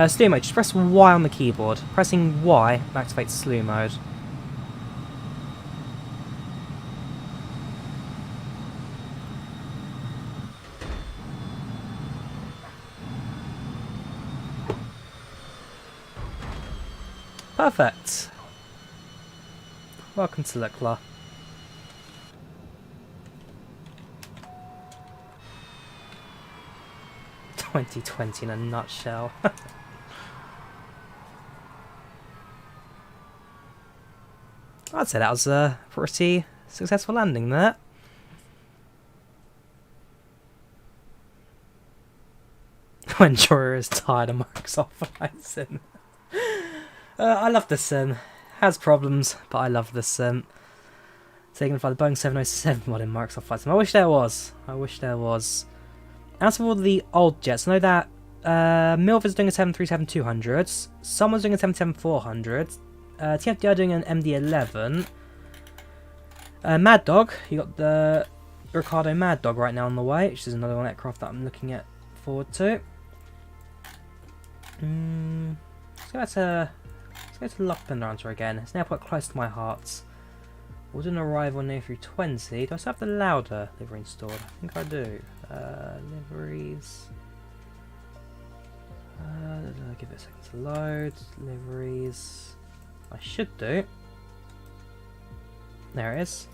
Slew mode, just press Y on the keyboard. Pressing Y activates slew mode. Perfect. Welcome to Lukla. (2020) in a nutshell. I'd say that was a pretty successful landing there. auto enjoyer is tired of Microsoft Flight Sim. I love the sim. Has problems, but I love the sim. So you're going to find the Boeing 707 mod in Microsoft Flight Sim. I wish there was. I wish there was. As for all the old jets, I know that MILF is doing a 737-200. Someone's doing a 777-400. TFDi doing an MD-11. Mad Dog, you got the Ricardo Mad Dog right now on the way, which is another one aircraft that I'm looking at forward to. Let's go to Lufthansa again. It's an airport close to my heart. We'll do an arrival on A320. Do I still have the Lauda livery installed? I think I do. Liveries. Give it a second to load. Liveries. I should do. There it is.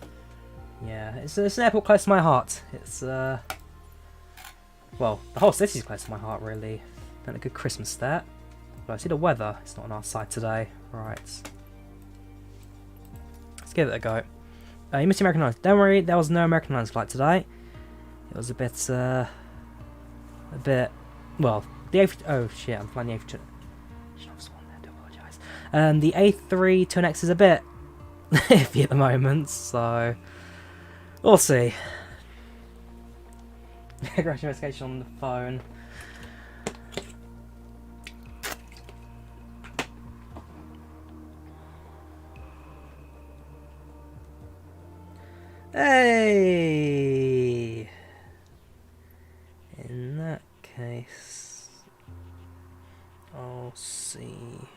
Yeah, it's an airport close to my heart. It's well, the whole city is close to my heart really. And a good Christmas there. But I see the weather. It's not on our side today. Right. Let's give it a go. You missed the American Airlines. Don't worry, there was no American Airlines flight today. It was a bit, well, oh shit, I'm flying the A32. Should have sworn there, I do apologise. The A32NX is a bit iffy at the moment, so we'll see. Crash investigation on the phone. Hey! In that case, I'll see.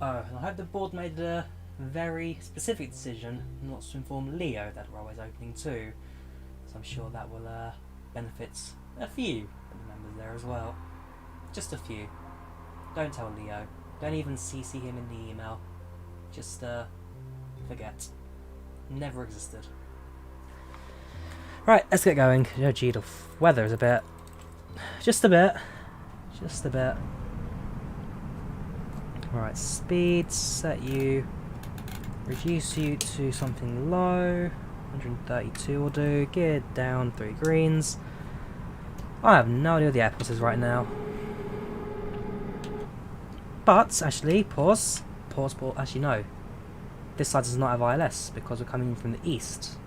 Oh, and I hope the board made a very specific decision not to inform Leo that the railway's opening too, so I'm sure that will benefit a few of the members there as well. Just a few. Don't tell Leo. Don't even CC him in the email. Just forget. Never existed. Right, let's get going. Oh gee, the weather is a bit... Just a bit. Alright, speed, set you, reduce you to something low, 132 will do, gear down, 3 greens. I have no idea what the airport is right now. But, actually, pause, actually no. This side does not have ILS because we're coming in from the east.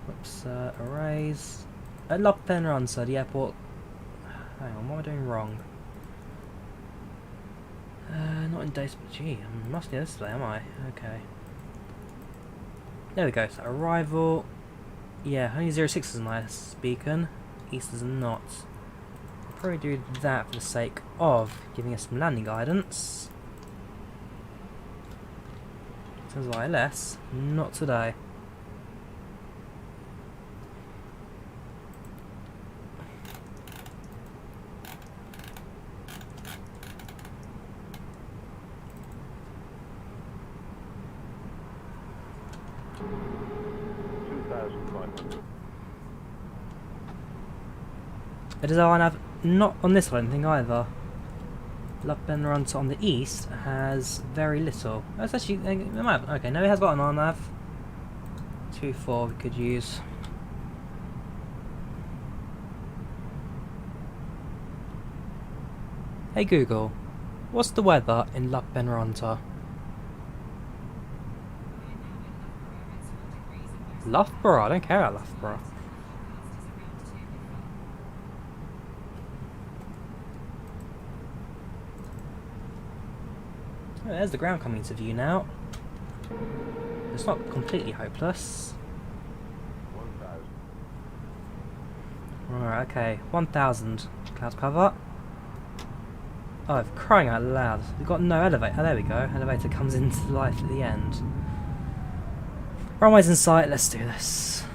Whoops, arrays. At Lufthansa, the airport... Hang on, what am I doing wrong? Not in days, but gee, I must be this way, am I? Okay. There we go, so arrival. Yeah, only 06 is a nice beacon. East is not. I'll probably do that for the sake of giving us some landing guidance. In terms of ILS, not today. The design I've not on this one thing either. Lufthansa on the east has very little. That's actually okay. No, it has got an RNAV. 2.4 we could use. Hey Google, what's the weather in Lufthansa? Loughborough? I don't care about Loughborough. Oh, there's the ground coming into view now. It's not completely hopeless. 1,000. Alright, okay. 1,000 cloud cover. Oh, I'm crying out loud. We've got no elevator. Oh, there we go. Elevator comes into life at the end. Runway's in sight. Let's do this.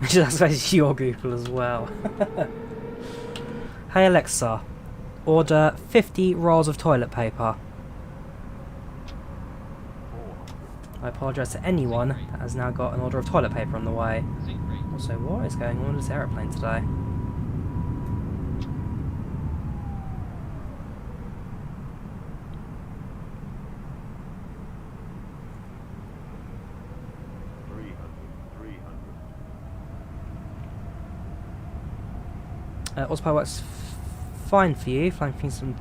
I suppose your Google as well. Hey Alexa, order 50 rolls of toilet paper. I apologise to anyone that has now got an order of toilet paper on the way. Also, what is going on with this aeroplane today? Autopilot works fine for you. Flying through some...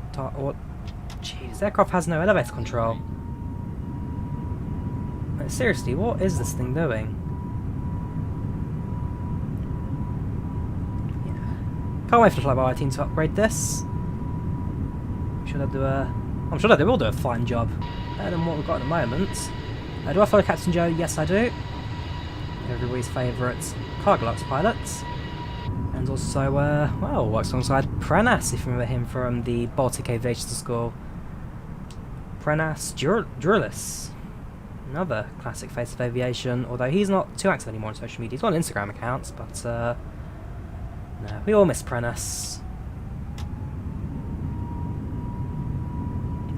Jeez, this aircraft has no elevator control. Like, seriously, what is this thing doing? Yeah. Can't wait for the FlyByWire team to upgrade this. I'm sure they will do a fine job. Better than what we've got at the moment. Do I follow Captain Joe? Yes, I do. Everybody's favourite Cargolux pilot. And also, well, works alongside Prenas, if you remember him from the Baltic Aviation School. Prenas Duralis. Another classic face of aviation, although he's not too active anymore on social media. He's got Instagram accounts, but, no, we all miss Prenas.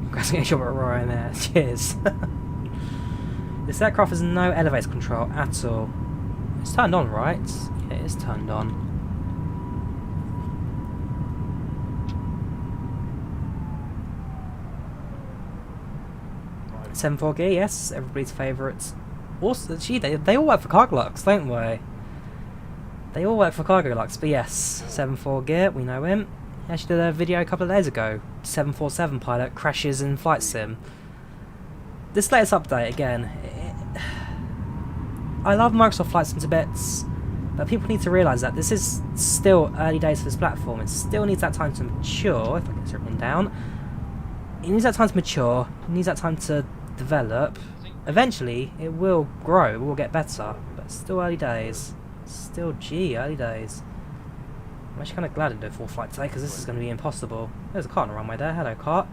Congratulations, Aurora in there. Cheers. This aircraft has no elevator control at all. It's turned on, right? Yeah, it is turned on. 7.4 gear, yes, everybody's favourites. Also, gee, they all work for Cargolux, don't they? They all work for Cargolux, but yes, 7.4 gear, we know him. He actually did a video a couple of days ago. 747 pilot crashes in flight sim. This latest update, again, I love Microsoft Flight Sim to bits, but people need to realise that this is still early days for this platform. It still needs that time to mature, if I get this written down. It needs that time to mature, it needs that time to develop. Eventually, it will grow, it will get better, but it's still early days. Still, early days. I'm actually kind of glad I didn't do a full flight today, because this is going to be impossible. There's a car on the runway there. Hello, car.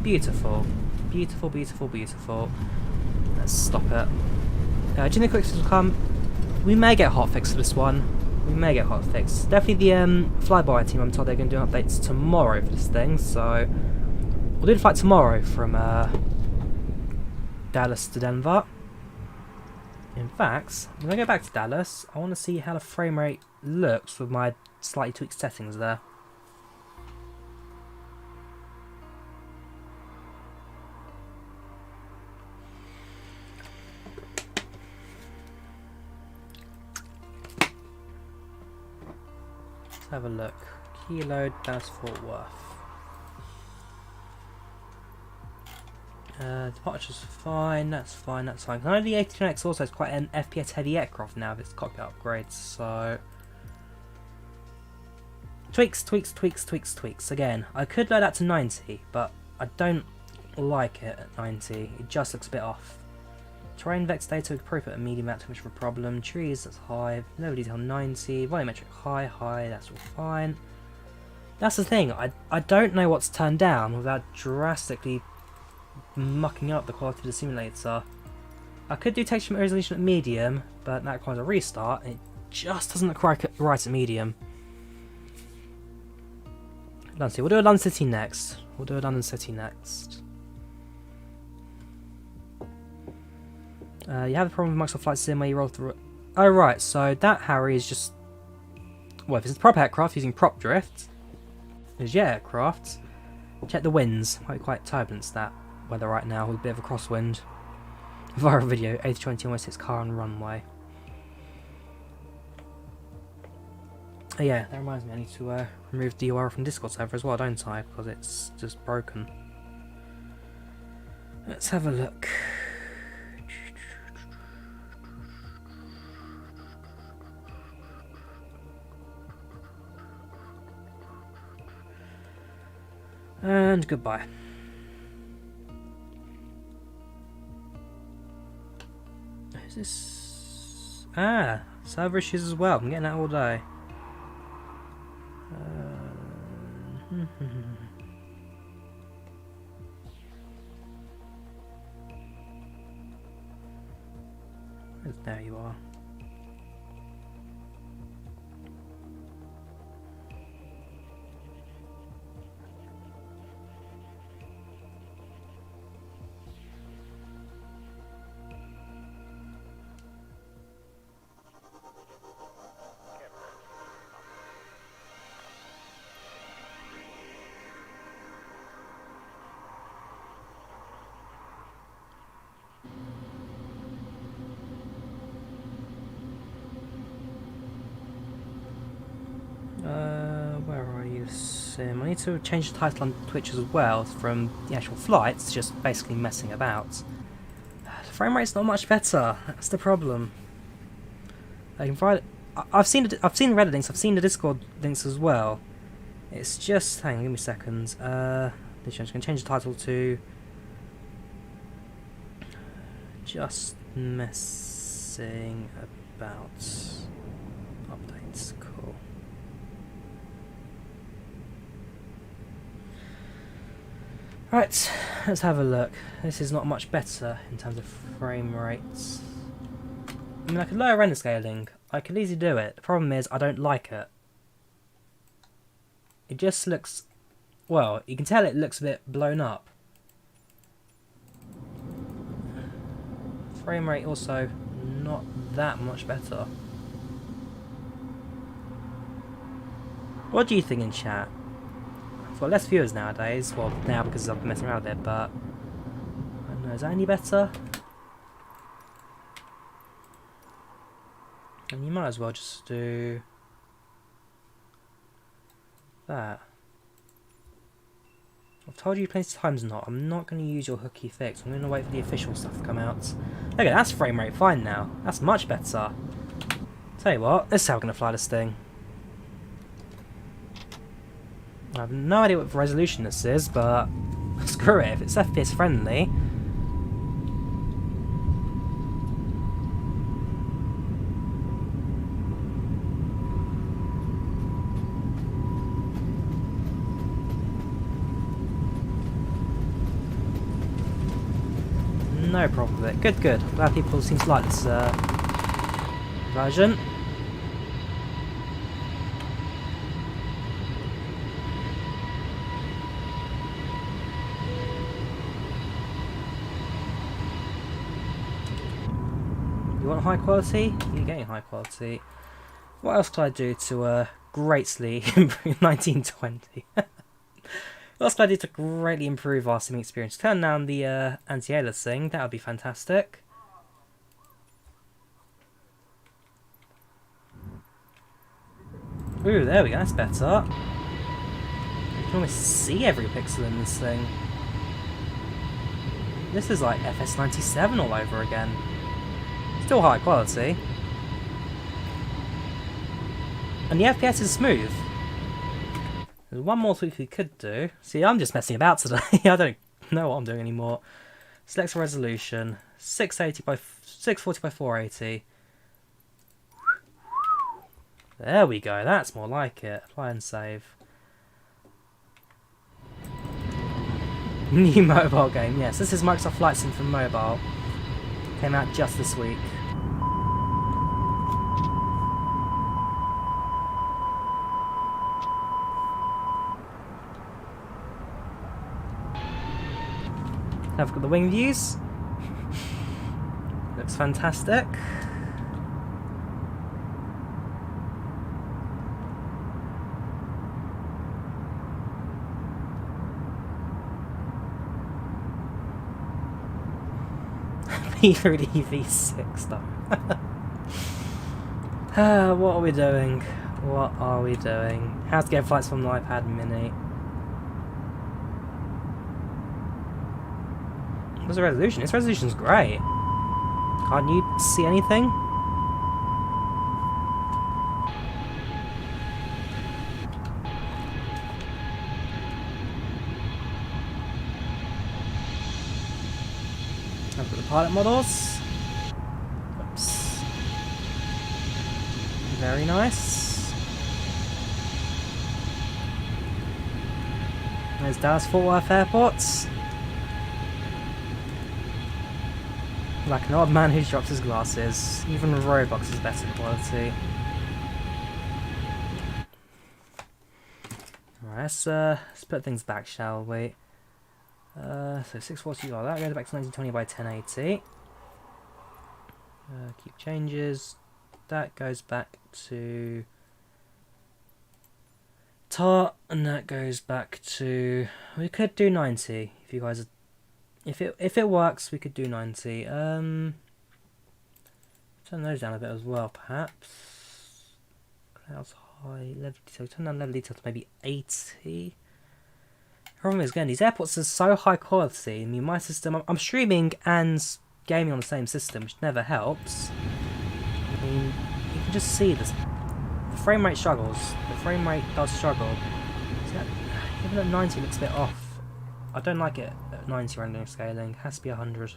Beautiful. Beautiful, beautiful, beautiful. Let's stop it. Do you think fixes will come? We may get hotfix for this one. We may get hotfix. Definitely the FlyByWire team, I'm told they're going to do updates tomorrow for this thing, so we'll do the flight tomorrow from Dallas to Denver. In fact, when I go back to Dallas, I want to see how the frame rate looks with my slightly tweaked settings there. Let's have a look. Kilo Dallas Fort Worth. Departure's fine, that's fine, that's fine. I know the A32NX also is quite an FPS heavy aircraft now with its cockpit upgrades, so... Tweaks, tweaks, tweaks, tweaks, tweaks. Again, I could load that to 90, but I don't like it at 90. It just looks a bit off. Terrain vex data appropriate at medium, not too much of a problem. Trees, that's high. Level detail 90. Volumetric high, that's all fine. That's the thing, I don't know what's turned down without drastically mucking up the quality of the simulator. I could do texture resolution at medium, but that requires a restart. It just doesn't look right at medium. London City. We'll do a London City next. We'll do a London City next. You have a problem with Microsoft Flight Sim where you roll through... Oh right, so that Harry is just... Well, if it's a prop aircraft using prop drift, there's your aircraft. Check the winds. Might be quite turbulent that weather right now with a bit of a crosswind. Viral video, A320 almost hits car on runway. Oh yeah, that reminds me, I need to remove the URL from Discord server as well, don't I? Because it's just broken. Let's have a look. And goodbye. Is this... Ah, server issues as well. I'm getting that all day. There you are. sim. I need to change the title on Twitch as well from the actual flights, just basically messing about. The frame rate's not much better. That's the problem. I can provide. I've seen the Reddit links. I've seen the Discord links as well. It's just. Hang on, give me seconds. I'm just going to change the title to just messing about updates. Cool. Right, let's have a look. This is not much better in terms of frame rates. I mean, I could lower render scaling. I could easily do it. The problem is I don't like it. It just looks... Well, you can tell it looks a bit blown up. Frame rate also not that much better. What do you think in chat? I've got less viewers nowadays. Well, now because I've been messing around with it, but... I don't know, is that any better? And you might as well just do... that. I've told you plenty of times not. I'm not going to use your hooky fix. I'm going to wait for the official stuff to come out. Okay, that's frame rate fine now. That's much better. Tell you what, this is how we're going to fly this thing. I have no idea what resolution this is, but screw it. If it's FPS friendly... no problem with it. Good, good. Glad people seem to like this version. You want high quality? You're getting high quality. What else could I do to greatly improve 1920? What else could I do to greatly improve our simming experience? Turn down the anti-aliasing, that would be fantastic. Ooh, there we go, that's better. You can almost see every pixel in this thing. This is like FS97 all over again. Still high quality. And the FPS is smooth. There's one more tweak we could do. See, I'm just messing about today. I don't know what I'm doing anymore. Select a resolution. 680 by 640 by 480. There we go. That's more like it. Apply and save. New mobile game. Yes, this is Microsoft Flight Sim for mobile. Came out just this week. Have a look at the wing views. Looks fantastic. P3D V6 though. What are we doing? What are we doing? How to get flights from the iPad mini. What's the resolution? This resolution's great. Can't you see anything? I've got the pilot models. Oops. Very nice. There's Dallas-Fort Worth airports. Like an odd man who drops his glasses. Even Roblox is better quality. Alright, let's put things back, shall we? So 640, oh, that goes back to 1920 by 1080. Keep changes. That goes back to TART, and that goes back to... We could do 90 if you guys are... If it works, we could do 90. Turn those down a bit as well, perhaps. Clouds high level detail. Turn down level detail to maybe 80. Problem is, again, these airports are so high quality. I mean, my system, I'm streaming and gaming on the same system, which never helps. I mean, you can just see this. The frame rate struggles. The frame rate does struggle. See that, even at 90 it looks a bit off. I don't like it at 90 random scaling. It has to be 100.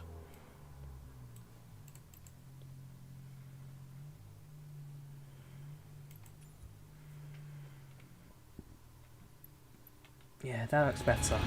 Yeah, that looks better.